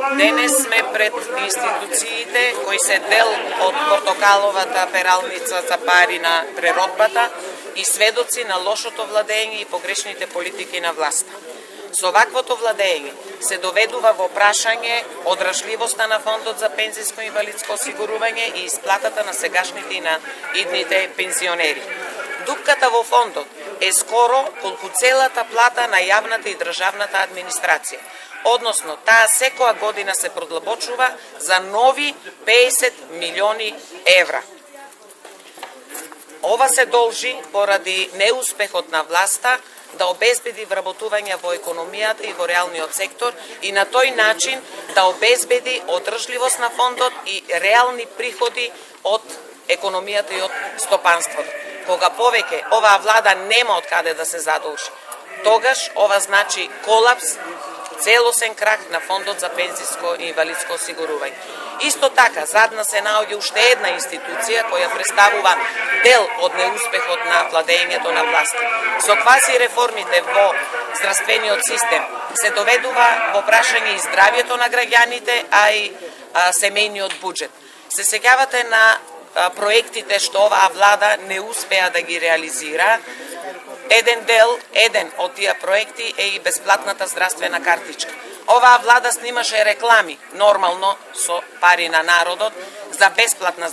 Денес сме пред институциите кои се дел од портокаловата пералница за пари на преродбата и сведоци на лошото владење и погрешните политики на власта. Со ваквото владење се доведува во прашање одржливоста на фондот за пензиско инвалидско осигурување и исплатата на сегашните и на идните пензионери. Дупката во фондот е скоро колку целата плата на јавната и државната администрација. Односно, таа секоја година се продлабочува за нови 50 милиони евра. Ова се должи поради неуспехот на власта да обезбеди вработување во економијата и во реалниот сектор и на тој начин да обезбеди одржливост на фондот и реални приходи од економијата и од стопанството. Кога повеќе оваа влада нема од каде да се задолжи, тогаш ова значи колапс, целосен крах на фондот за пензиско и инвалидско осигурување. Исто така, зад нас се наоѓа уште една институција која представува дел од неуспехот на владењето на власта. Со квази реформите во здравствениот систем се доведува во прашање и здравјето на граѓаните, а и семејниот буџет. Се сеќавате на проектите што оваа влада не успеа да ги реализира. Еден од тие проекти е и бесплатната здравствена картичка. Оваа влада снимаше реклами, нормално со пари на народот, за бесплатна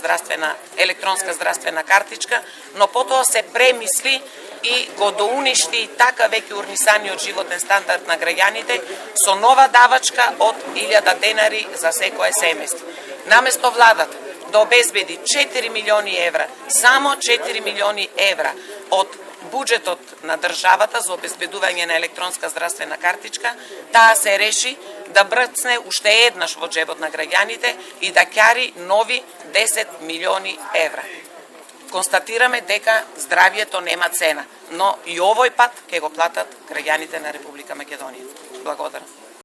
електронска здравствена картичка, но потоа се премисли и го доуништи и така веќе урнисаниот животен стандард на граѓаните со нова давачка од 1000 денари за секое семејство. Наместо владата да обезбеди 4 милиони евра, само 4 милиони евра од буџетот на државата за обезбедување на електронска здравствена картичка, таа се реши да брцне уште еднаш во джебот на граѓаните и да ќари нови 10 милиони евра. Констатираме дека здравјето нема цена, но и овој пат ќе го платат граѓаните на Република Македонија. Благодарам.